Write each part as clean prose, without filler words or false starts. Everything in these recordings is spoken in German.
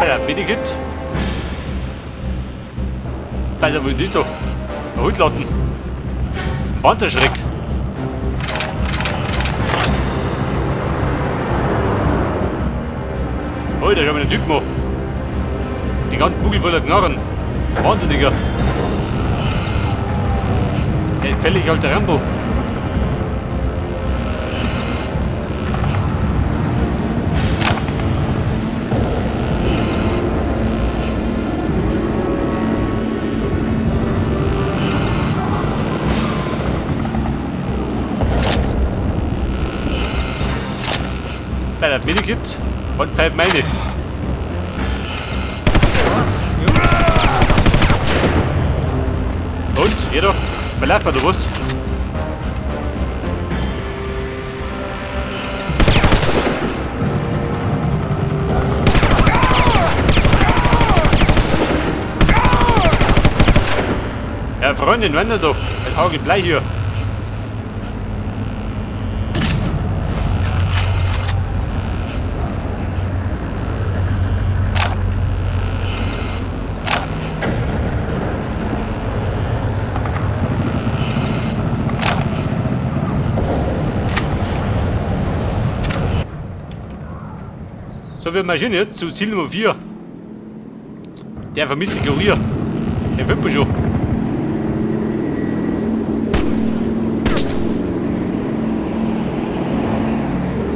Alter, Medikit. Alter, wo ist das da? Ein Hundlatten. Wanderschreck. Alter, ich hab einen Typ gemacht. Die ganzen Bugel voller Knarren. Wahnsinniger. Ein gefällig alter Rambo. Bei der Medikit und 5 meine. Und, jeder, verlauf oder was? Ja, Freundin, wenn doch. Es hagelt Blei hier. So, wir marschieren jetzt zu Ziel Nummer 4. Der vermisste Kurier. Den findet man schon.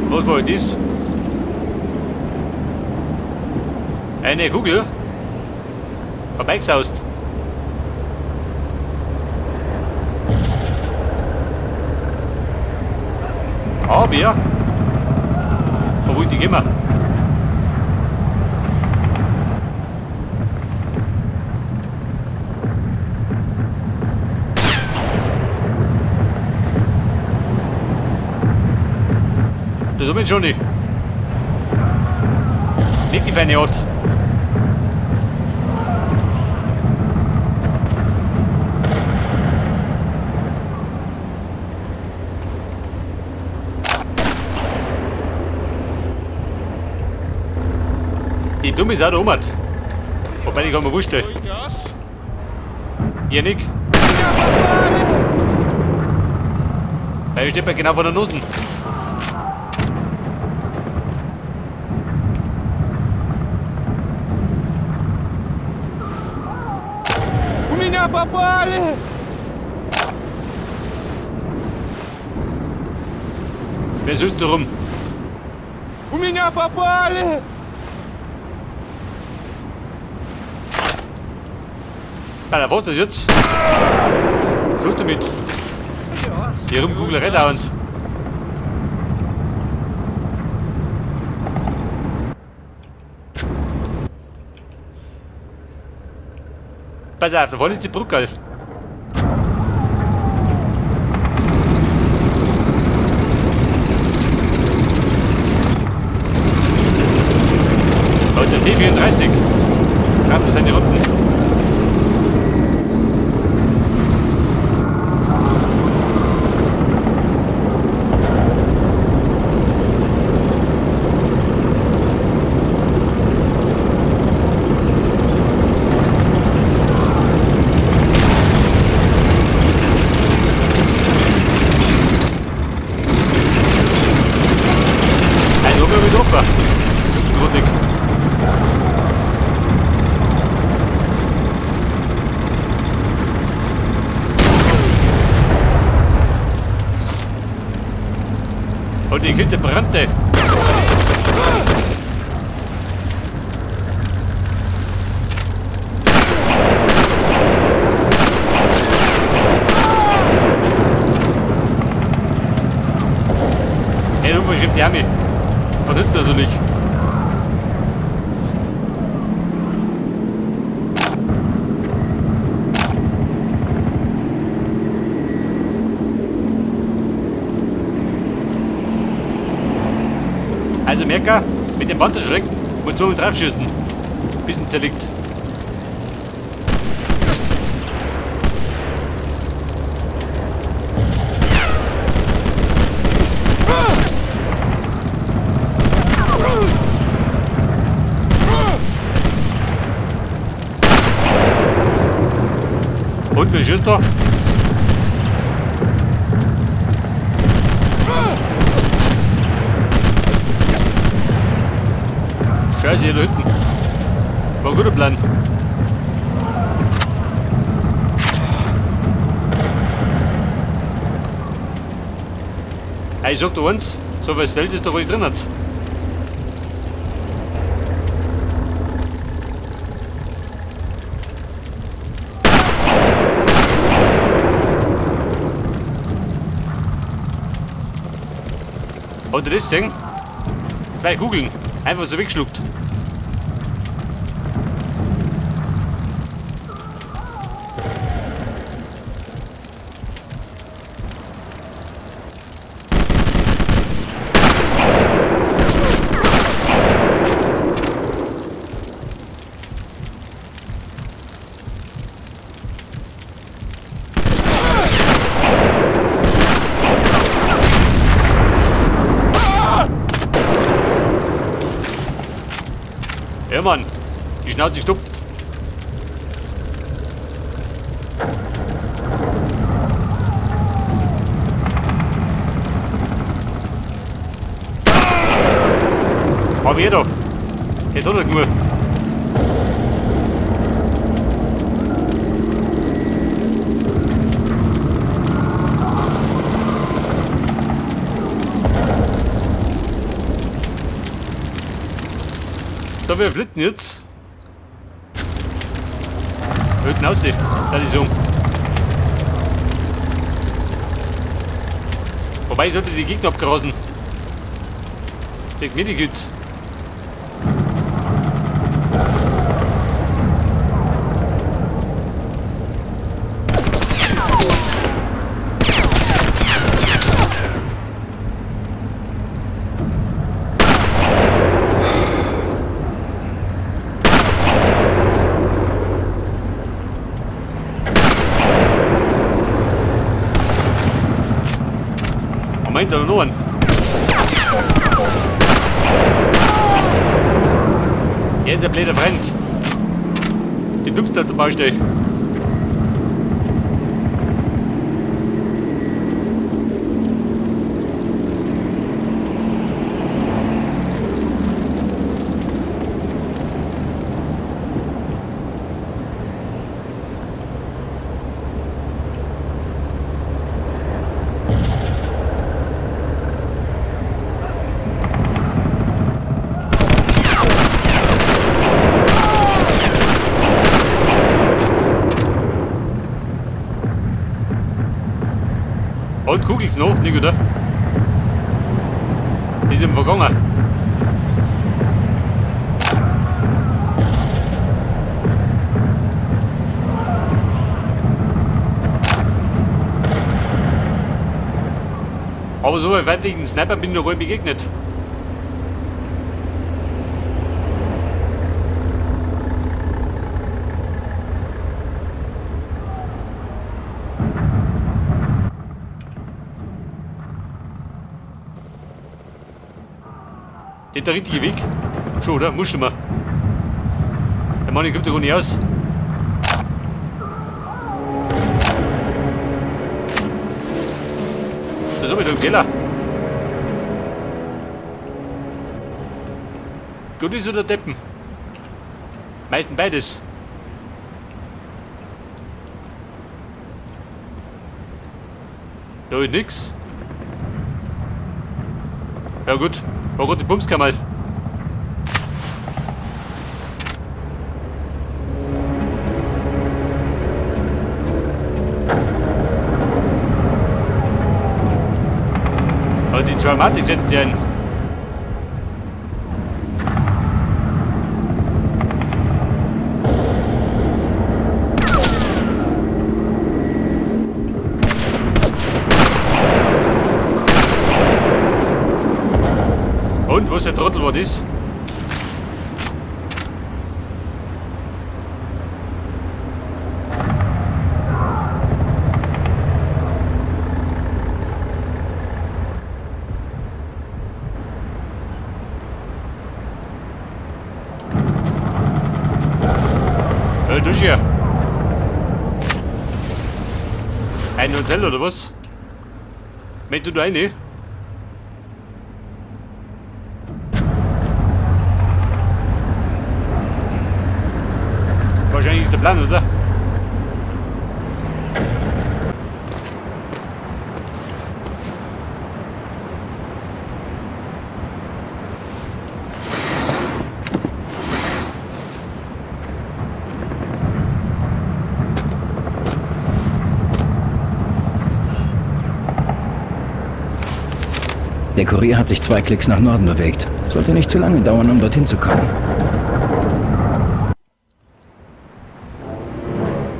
Was war das? Eine Kugel. Vorbeigesaust. Aber, wo wollte ich gehen? Das haben wir schon nicht. Nicht die feine Art. Die dumme Sau da oben. Wobei, die kann man wurscht. Ihr nicht. Da steht man genau vor der Nase. Попали! Wer sucht da rum? У меня попали! Alter, was ist das jetzt? Schluss damit. Die Rumkuglerei dauernd. Pass auf, da vorne ist die Brücke. Leute, T34. Kannst du seine Runden? Und die Kiste brannte. Hey, du verschiebt die Arme. Von hinten natürlich. Also Merker, mit dem Wanderschreck muss man drauf schießen. Bisschen zerlegt. ist da? Scheiße, hier da hinten. War ein guter Plan. Hey, ich sag dir eins, so was Stealth ist da ruhig drin hat. Habt ihr das gesehen? 2 Kugeln, einfach so weggeschluckt. Ja, Mann, die Schnauze stupft. Hab ich doch. Hätte auch nicht genug. So, wir flitten jetzt. Hinten aussehen, das ist so. Wobei, ich sollte die Gegner abgerasen. Denk mir die gibt's. Meint er noch einen? Jetzt der blöde Freund. Die dummste auf der Baustelle. Und Kugels noch, nicht oder? Die sind vergangen. Aber so einem fertigen Sniper bin ich noch gar nicht begegnet. Ist der richtige Weg? Schon, oder? Musst du mal. Der Mann kommt ja gar nicht aus. Da sind wir da im Keller. Goodies oder Deppen? Meistens beides. Da ist nix. Ja gut. Oh Gott, die Bumskammer halt. Aber die Traumatik setzt sich ein. Und, wo ist der Trottel, was ist? Du hier. Ein Hotel oder was? Möchtest du da rein? Wahrscheinlich ist der Plan, oder? Der Kurier hat sich 2 Klicks nach Norden bewegt. Sollte nicht zu lange dauern, um dorthin zu kommen.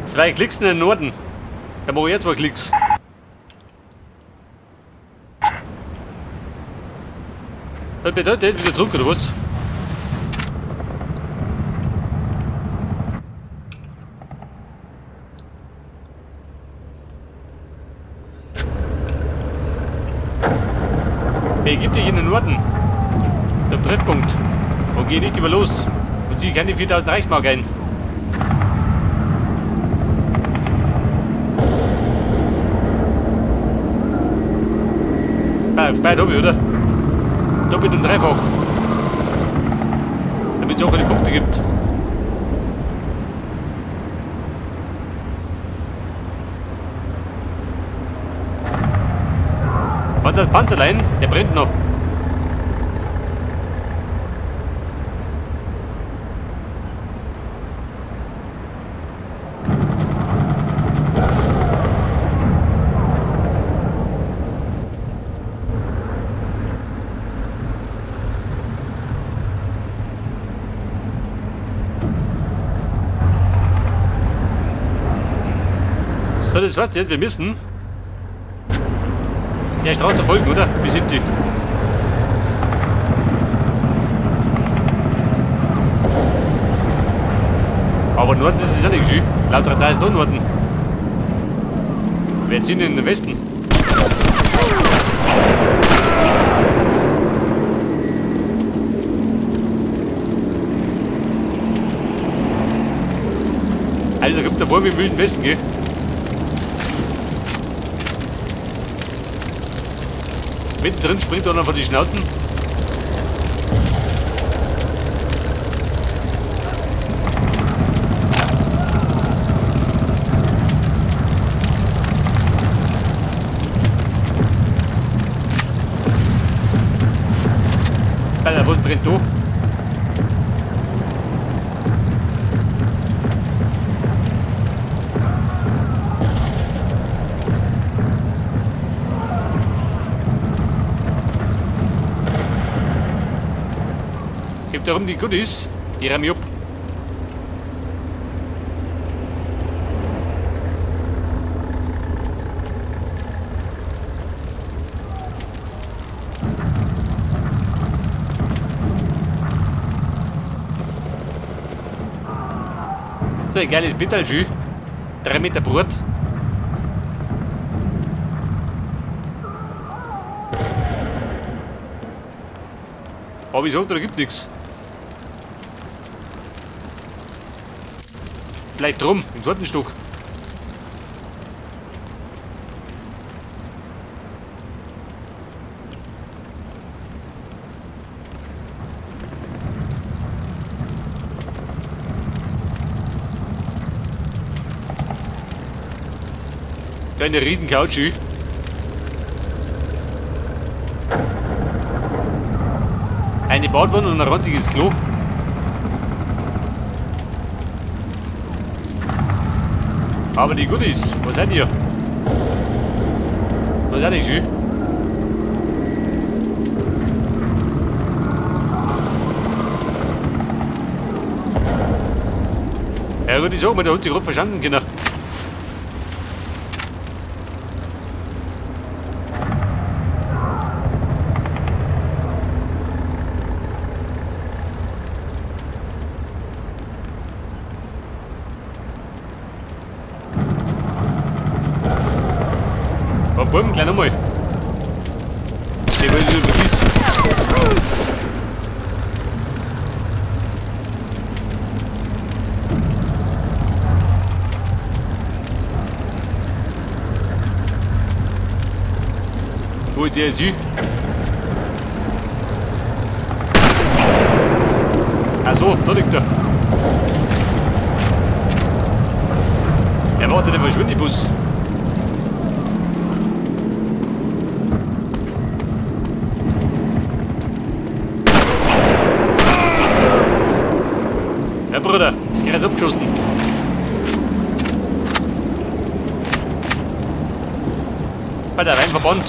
2 Klicks in den Norden. Da mache ich jetzt 2 Klicks. Das bedeutet wieder zurück, oder was? Begib dich in den Norden. Zum Treffpunkt. Und geh nicht über los. Und zieh keine 4000 Reichsmark ein. Beide habe ich, oder? Doppelt und dreifach. Damit es auch keine Punkte gibt. Und das Panzerlein, der brennt noch. So, das war's jetzt. Wir müssen der Straße folgen, oder? Wie sind die? Aber Norden ist es ja nicht schön. Laut Radar ist nur Norden. Wir sind in den Westen. Also, da gibt der Wurm im wilden Westen, gell? Mittendrin springt einer von die Schnauzen. Der Bus brennt durch. Gibt darum die Goodies, die rammen ab. So ein geiles Bitterljü. 3 Meter Brot. Aber wieso? Da gibt nichts. Bleibt drum, im zweiten Stück. Kleine Riesencouch. Eine Badwanne und ein ranziges Klo. Aber die Goodies, was seid ihr? Was seid ihr schön? Ja gut, ich sag mal, der hat sich gerade verschanzen können. Buben, gleich nochmal. Der will nicht überschießen. der ist Ach so, da liegt er. Er wartet immer schon, die Bus. Ja, Bruder, das geht jetzt abgeschossen. Bei der Rheinverband.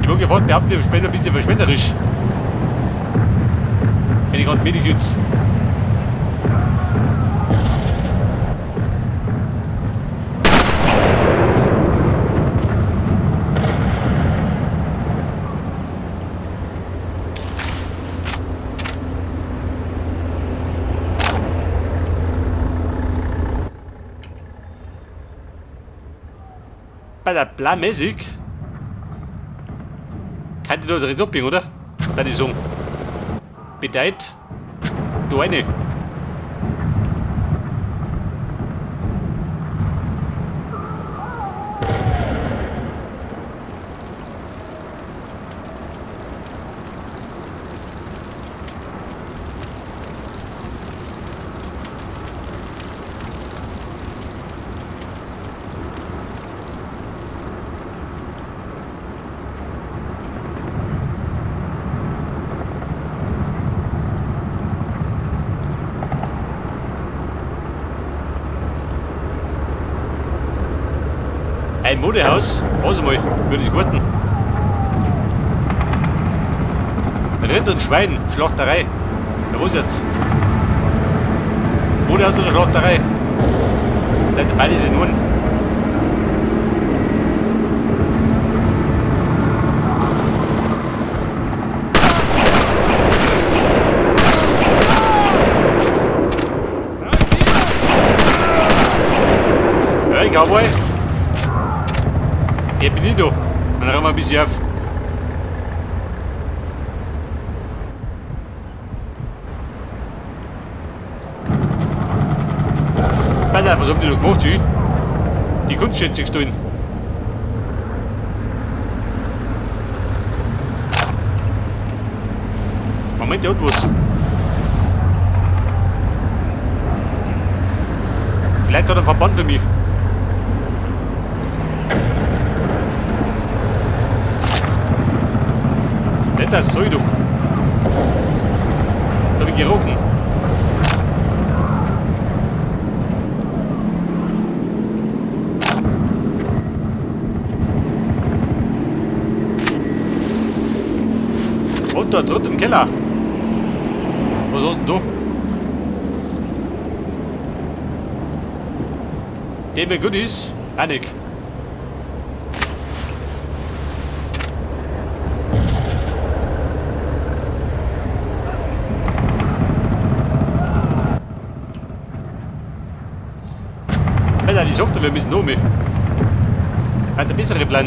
Ich habe gefragt, behaupten wir später ein bisschen verschwenderisch. Wenn ich gerade Medikits. Bei der planmäßig kann die da drin abbiegen, oder? Da die Song. Bedeutet, du eine. Ein Modehaus, was einmal, würde ich warten. Rind und Schwein, Schlachterei. Ja, was jetzt? Modehaus oder Schlachterei? Beide sind nun. Hey, Cowboy. Ich bin nicht da. Dann räumen wir ein bisschen auf. Pass auf, was haben die da gemacht, Jü? Die Kunstschätze gestohlen. Moment, der hat was. Vielleicht hat er einen Verband für mich. Nicht das soll doch. Da hab ich gerochen. Und da dort im Keller. Was hast du denn da? Der mir gut ist, auch nicht. Ich sagte, wir müssen noch mit. Hat ein besseren Plan.